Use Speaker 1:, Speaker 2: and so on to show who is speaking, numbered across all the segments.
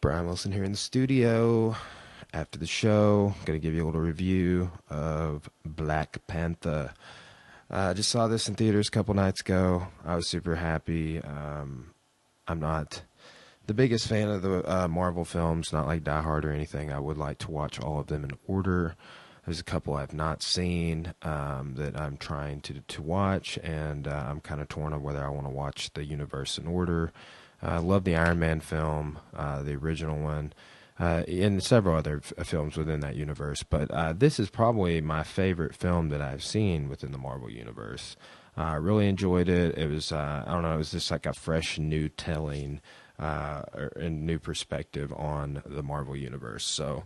Speaker 1: Brian Wilson here in the studio. After the show, going to give you a little review of Black Panther. I just saw this in theaters a couple nights ago. I was super happy. I'm not the biggest fan of the Marvel films, not like Die Hard or anything. I would like to watch all of them in order. There's a couple I've not seen that I'm trying to watch, and I'm kind of torn on whether I want to watch the universe in order. I love the Iron Man film, the original one, and several other films within that universe. But this is probably my favorite film that I've seen within the Marvel universe. I really enjoyed it. It was, I don't know, it was just like a fresh new telling and new perspective on the Marvel universe. So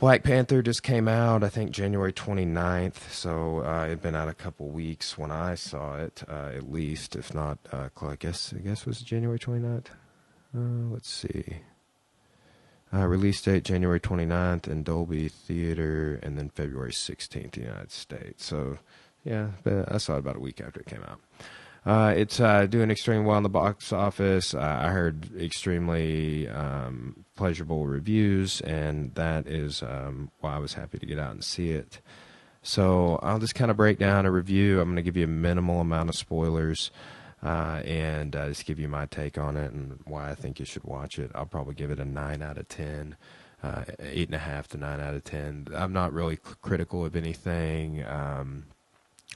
Speaker 1: Black Panther just came out, I think, January 29th, so it had been out a couple weeks when I saw it, at least, if not, I guess it was January 29th. Let's see. Release date January 29th in Dolby Theater, and then February 16th in the United States. So, yeah, I saw it about a week after it came out. It's doing extremely well in the box office. I heard extremely pleasurable reviews, and that is why I was happy to get out and see it. So I'll just kind of break down a review. I'm going to give you a minimal amount of spoilers and just give you my take on it and why I think you should watch it. I'll probably give it a 9 out of 10, 8.5 to 9 out of 10. I'm not really critical of anything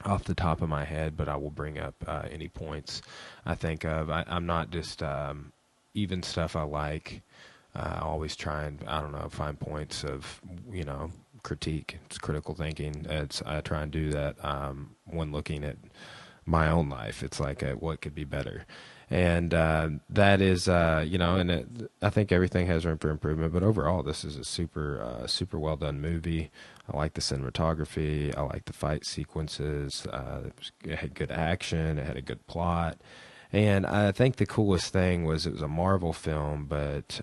Speaker 1: off the top of my head, but I will bring up any points I think of. I'm not just even stuff I like. I always try and, I don't know, find points of, critique. It's critical thinking. I try and do that when looking at my own life. It's like, what could be better? And that is, and I think everything has room for improvement. But overall, this is a super well done movie. I like the cinematography. I like the fight sequences. It had good action. It had a good plot. And I think the coolest thing was it was a Marvel film, but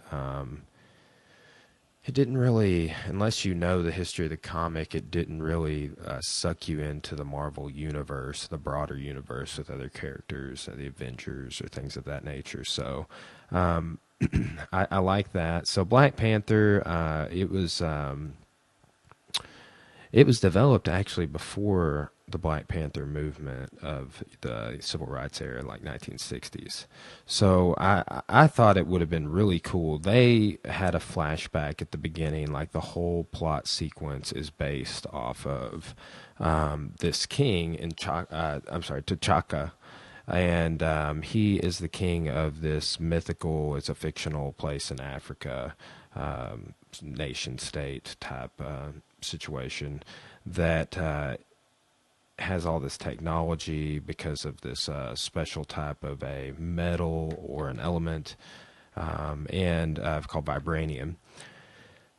Speaker 1: it didn't really, unless you know the history of the comic, it didn't really suck you into the Marvel universe, the broader universe with other characters, the Avengers or things of that nature. So I like that. So Black Panther, it was developed actually before the Black Panther movement of the civil rights era, like 1960s. So I thought it would have been really cool. They had a flashback at the beginning, like the whole plot sequence is based off of this king in T'Chaka. And he is the king of this mythical, it's a fictional place in Africa, nation state type situation that has all this technology because of this special type of a metal or an element and called vibranium.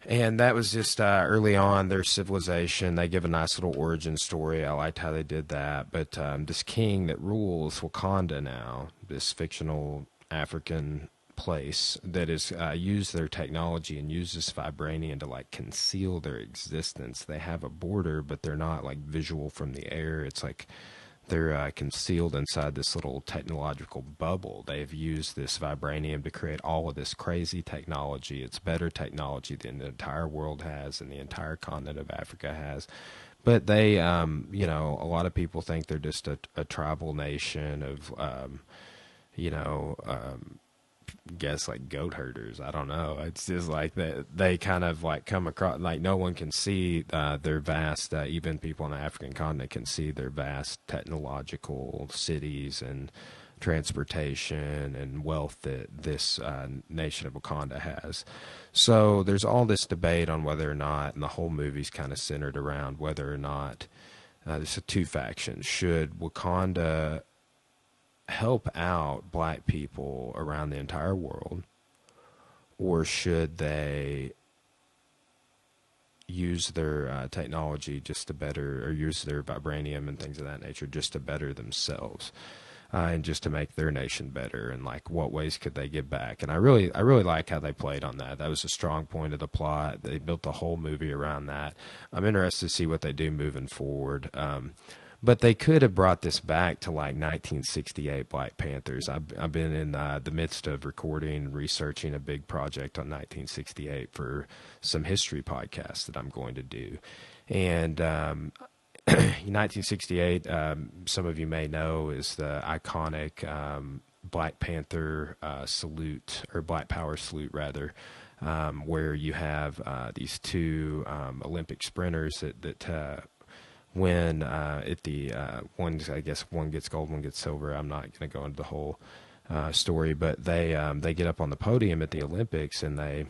Speaker 1: And that was just early on their civilization. They give a nice little origin story. I liked how they did that. But this king that rules Wakanda now, this fictional African place that is used their technology and uses vibranium to like conceal their existence. They have a border, but they're not like visual from the air. It's like they're concealed inside this little technological bubble. They've used this vibranium to create all of this crazy technology. It's better technology than the entire world has and the entire continent of Africa has. But they, a lot of people think they're just a tribal nation of, guess like goat herders. I don't know. It's just like they kind of like come across, like no one can see their vast, even people on the African continent can see their vast technological cities and transportation and wealth that this nation of Wakanda has. So there's all this debate on whether or not, and the whole movie's kind of centered around whether or not there's two factions. Should Wakanda help out black people around the entire world, or should they use their technology just to better, or use their vibranium and things of that nature just to better themselves and just to make their nation better? And like, what ways could they give back? And I really like how they played on that. That was a strong point of the plot. They built the whole movie around that. I'm interested to see what they do moving forward. But they could have brought this back to like 1968 Black Panthers. I've been in the midst of recording and researching a big project on 1968 for some history podcasts that I'm going to do. And 1968, some of you may know, is the iconic Black Panther salute, or Black Power salute rather, where you have these two Olympic sprinters that win at the one. I guess one gets gold, one gets silver. I'm not going to go into the whole story, but they get up on the podium at the Olympics and they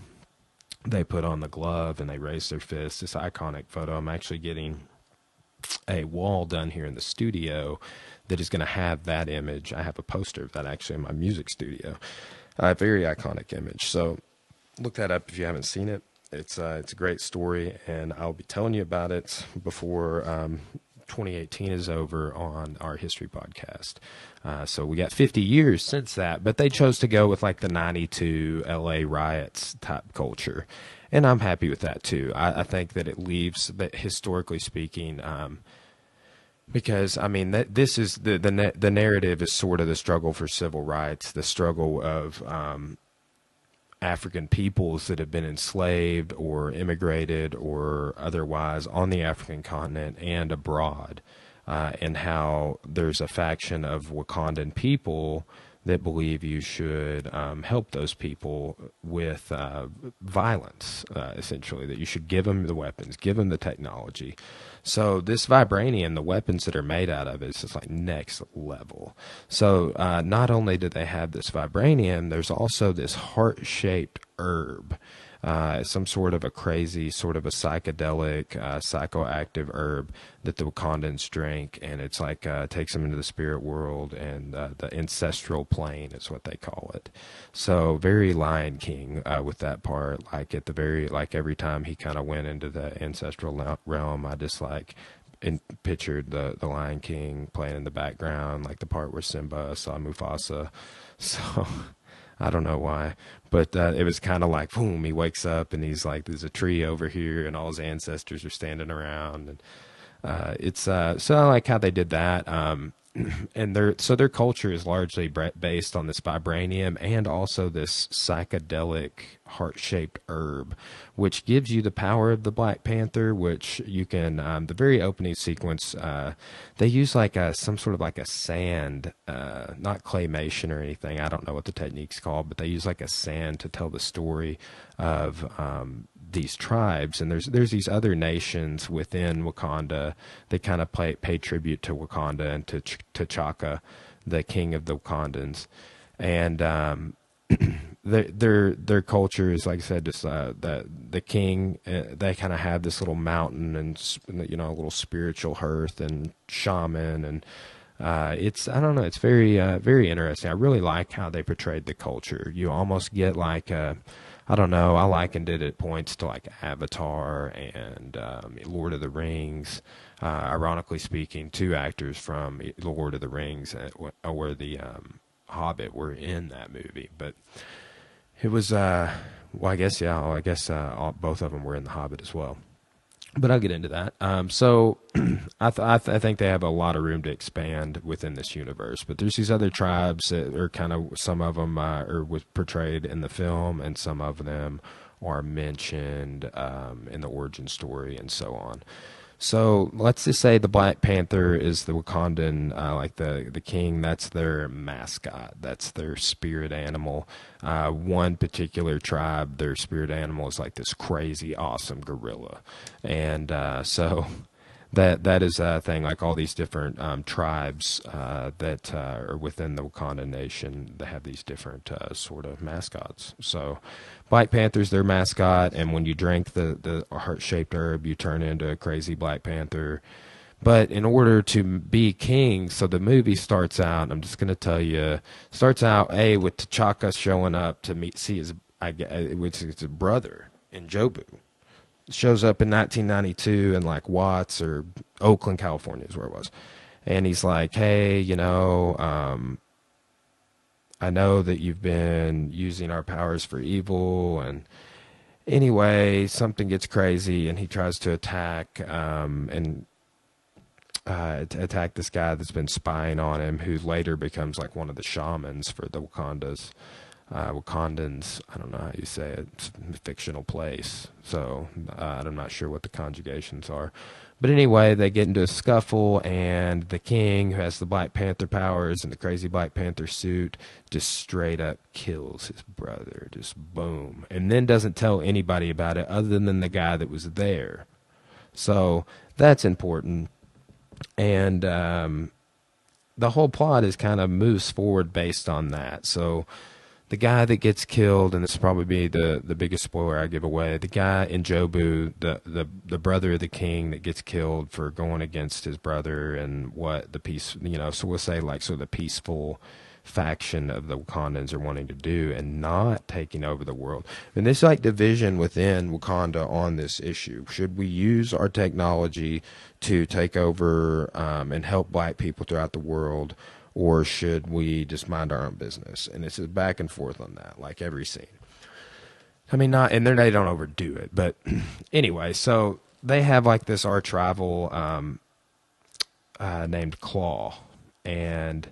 Speaker 1: put on the glove and they raise their fist. This iconic photo. I'm actually getting a wall done here in the studio that is going to have that image. I have a poster of that actually in my music studio. A very iconic image. So look that up if you haven't seen it. It's a great story, and I'll be telling you about it before 2018 is over on our history podcast. So we got 50 years since that, but they chose to go with like the 92 LA riots type culture. And I'm happy with that too. I think that it leaves, that historically speaking, because I mean this is the narrative is sort of the struggle for civil rights, the struggle of African peoples that have been enslaved or immigrated or otherwise on the African continent and abroad, and how there's a faction of Wakandan people that believe you should help those people with violence, essentially, that you should give them the weapons, give them the technology. So this vibranium, the weapons that are made out of it, is just like next level. So not only do they have this vibranium, there's also this heart-shaped herb, some sort of a crazy, sort of a psychedelic, psychoactive herb that the Wakandans drink, and it's like takes them into the spirit world, and the ancestral plane is what they call it. So very Lion King with that part. Like at the very, like every time he kind of went into the ancestral realm, I just like pictured the Lion King playing in the background, like the part where Simba saw Mufasa. So I don't know why, but it was kind of like, boom, he wakes up and he's like, there's a tree over here and all his ancestors are standing around. And it's so I like how they did that. And their culture is largely based on this vibranium and also this psychedelic heart-shaped herb, which gives you the power of the Black Panther, which you can, the very opening sequence, they use like some sort of like a sand, not claymation or anything. I don't know what the technique's called, but they use like a sand to tell the story of these tribes. And there's these other nations within Wakanda that kind of pay tribute to Wakanda and to T'Chaka, the king of the Wakandans. And their culture is, like I said, just the king. They kind of have this little mountain and a little spiritual hearth and shaman, and it's, I don't know, it's very very interesting. I really like how they portrayed the culture. You almost get like I don't know, I likened it at points to like Avatar and Lord of the Rings. Ironically speaking, two actors from Lord of the Rings were the Hobbit were in that movie, but it was well, I guess both of them were in the Hobbit as well. But I'll get into that. So I think they have a lot of room to expand within this universe. But there's these other tribes that are kind of, some of them was portrayed in the film, and some of them are mentioned in the origin story and so on. So let's just say the Black Panther is the Wakandan, like the king. That's their mascot. That's their spirit animal. One particular tribe, their spirit animal is like this crazy, awesome gorilla. And so that is a thing. Like all these different tribes that are within the Wakanda nation, they have these different sort of mascots. So Black Panther's their mascot, and when you drink the heart-shaped herb, you turn into a crazy Black Panther. But in order to be king, so the movie starts out, I'm just going to tell you, starts out, with T'Chaka showing up to see his brother in Jobu. Shows up in 1992 in like Watts or Oakland, California is where it was. And he's like, hey, I know that you've been using our powers for evil. And anyway, something gets crazy and he tries to attack. And attack this guy that's been spying on him, who later becomes like one of the shamans for the Wakandans. I don't know how you say it. It's a fictional place, so I'm not sure what the conjugations are. But anyway, they get into a scuffle, and the king, who has the Black Panther powers and the crazy Black Panther suit, just straight up kills his brother. Just boom. And then doesn't tell anybody about it other than the guy that was there. So that's important. And the whole plot is kind of moves forward based on that. So the guy that gets killed, and this will probably be the biggest spoiler I give away, the guy in Jobu, the brother of the king that gets killed for going against his brother and what the peace, so we'll say like, so the peaceful faction of the Wakandans are wanting to do and not taking over the world. And there's like division within Wakanda on this issue. Should we use our technology to take over and help black people throughout the world, or should we just mind our own business? And it's just back and forth on that, like every scene. I mean, not, and they don't overdo it, but anyway, so they have like this arch rival named Claw, and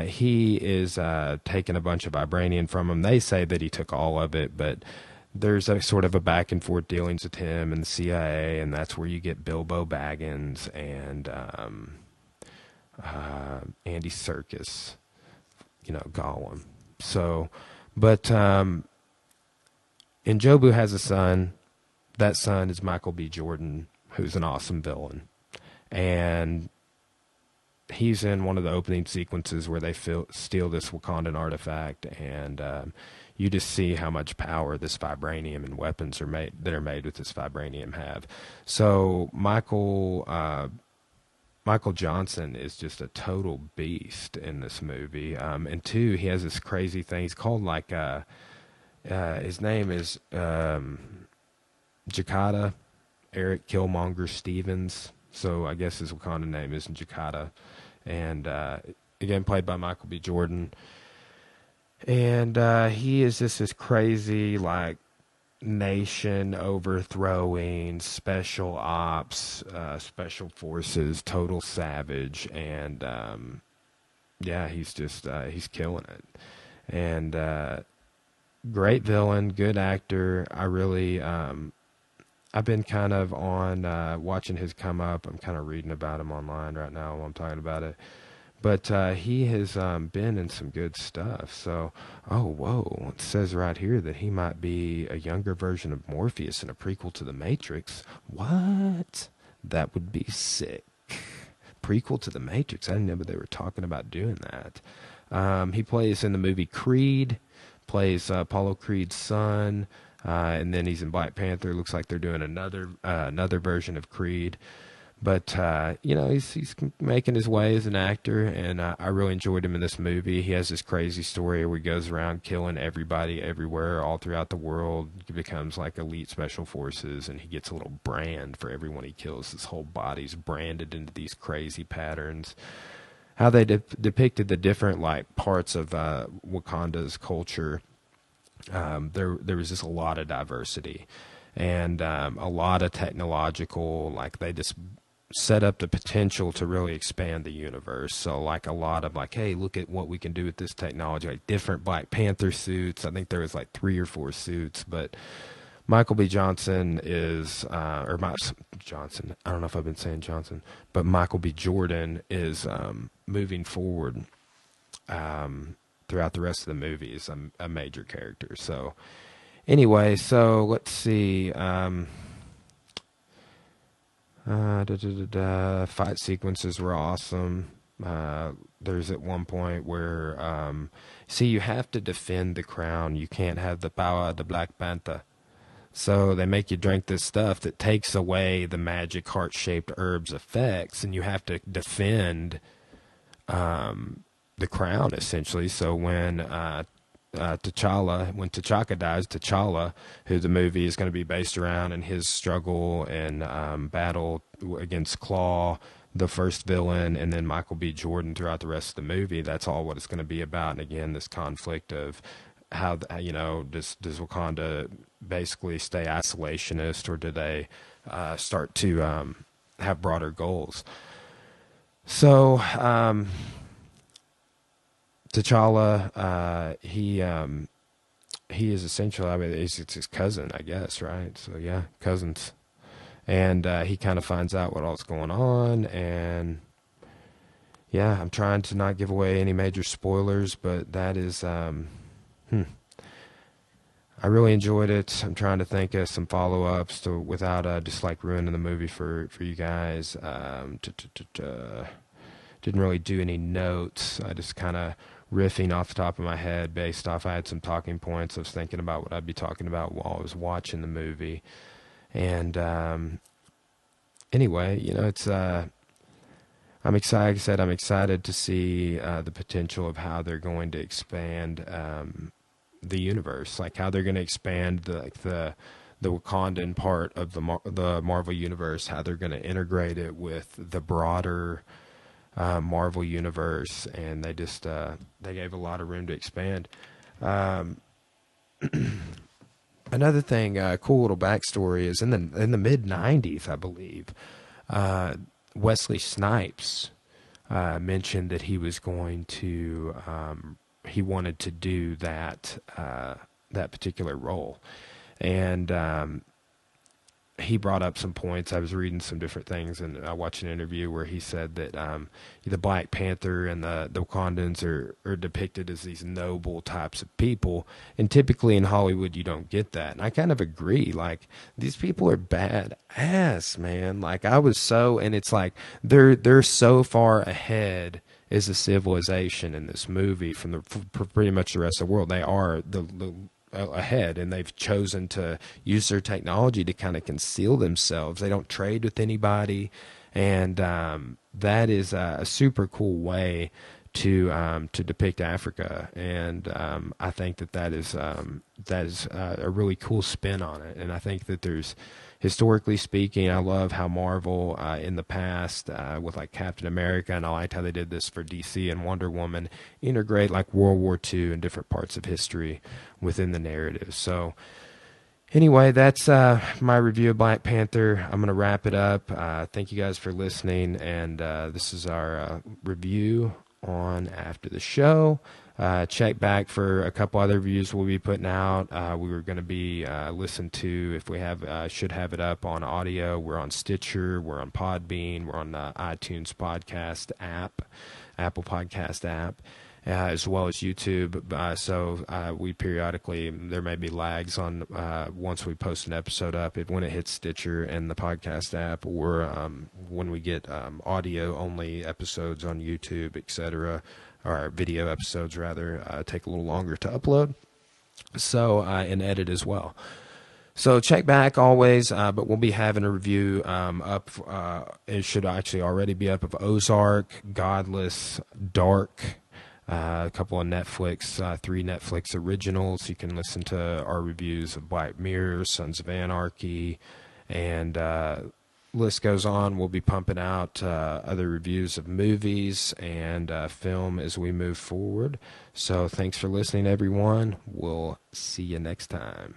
Speaker 1: he is taking a bunch of vibranium from him. They say that he took all of it, but there's a sort of a back and forth dealings with him and the CIA, and that's where you get Bilbo Baggins and Andy Serkis, Gollum. So, but Njobu has a son. That son is Michael B. Jordan, who's an awesome villain, and he's in one of the opening sequences where they steal this Wakandan artifact, and you just see how much power this vibranium and weapons that are made with this vibranium have. So Michael Johnson is just a total beast in this movie. And two, he has this crazy thing. He's called like his name is Jakata Eric Killmonger Stevens. So I guess his Wakanda name is Jakata. And again, played by Michael B. Jordan. And he is just this crazy, like, nation overthrowing, special ops, special forces, total savage. And yeah, he's just, he's killing it. And great villain, good actor. I really, I've been kind of on watching his come up. I'm kind of reading about him online right now while I'm talking about it. But he has been in some good stuff. So, oh, whoa. It says right here that he might be a younger version of Morpheus in a prequel to The Matrix. What? That would be sick. Prequel to The Matrix. I didn't know they were talking about doing that. He plays in the movie Creed, plays Apollo Creed's son. And then he's in Black Panther. Looks like they're doing another version of Creed. But, he's making his way as an actor, and I really enjoyed him in this movie. He has this crazy story where he goes around killing everybody everywhere, all throughout the world. He becomes like elite special forces, and he gets a little brand for everyone he kills. His whole body's branded into these crazy patterns. How they depicted the different like parts of Wakanda's culture. There was just a lot of diversity and a lot of technological, like they just set up the potential to really expand the universe. So like a lot of like, hey, look at what we can do with this technology, like different Black Panther suits. I think there was like 3 or 4 suits, but Michael B. Johnson is, Johnson, I don't know if I've been saying Johnson, but Michael B. Jordan is moving forward throughout the rest of the movie is a major character. So anyway, so let's see. Fight sequences were awesome. There's at one point where, you have to defend the crown. You can't have the power of the Black Panther. So they make you drink this stuff that takes away the magic heart-shaped herbs effects, and you have to defend the crown, essentially. So when T'Chaka dies, T'Challa, who the movie is going to be based around, and his struggle and battle against Claw, the first villain, and then Michael B. Jordan throughout the rest of the movie, that's all what it's going to be about. And again, this conflict of how, does Wakanda basically stay isolationist, or do they start to have broader goals? So, T'Challa, he is essentially, I mean, it's his cousin, I guess, right? So yeah, cousins, and he kind of finds out what all's going on, and yeah, I'm trying to not give away any major spoilers, but that is, I really enjoyed it. I'm trying to think of some follow-ups to without just like ruining the movie for you guys. Didn't really do any notes. I just kind of riffing off the top of my head based off. I had some talking points. I was thinking about what I'd be talking about while I was watching the movie. And anyway, it's I'm excited. Like I said, I'm excited to see the potential of how they're going to expand the universe, like how they're going to expand the Wakandan part of the Marvel universe, how they're going to integrate it with the broader Marvel universe, and they gave a lot of room to expand. Another thing, cool little backstory is in the mid '90s, I believe, Wesley Snipes mentioned that he was going to he wanted to do that particular role, and he brought up some points. I was reading some different things, and I watched an interview where he said that the Black Panther and the Wakandans are depicted as these noble types of people, and typically in Hollywood you don't get that. And I kind of agree. Like, these people are bad ass, man. Like, and it's like they're so far ahead as a civilization in this movie from pretty much the rest of the world. They are the ahead, and they've chosen to use their technology to kind of conceal themselves. They don't trade with anybody, and that is a super cool way to depict Africa, and I think that is a really cool spin on it. And I think that there's, historically speaking, I love how Marvel in the past with like Captain America, and I liked how they did this for DC and Wonder Woman, integrate like World War II and different parts of history within the narrative. So anyway, that's my review of Black Panther. I'm going to wrap it up. Thank you guys for listening, and this is our review on after the show. Check back for a couple other reviews we'll be putting out. We were going to be listened to, if we should have it up on audio. We're on Stitcher, we're on Podbean, we're on the iTunes podcast app, Apple Podcast app, as well as YouTube. So we periodically, there may be lags on once we post an episode up, when it hits Stitcher and the podcast app, or when we get audio only episodes on YouTube, etc., or video episodes rather, take a little longer to upload, so and edit as well. So check back always, but we'll be having a review up. It should actually already be up, of Ozark, Godless, Dark, a couple of Netflix, 3 Netflix originals. You can listen to our reviews of Black Mirror, Sons of Anarchy, and list goes on. We'll be pumping out other reviews of movies and film as we move forward. So thanks for listening, everyone. We'll see you next time.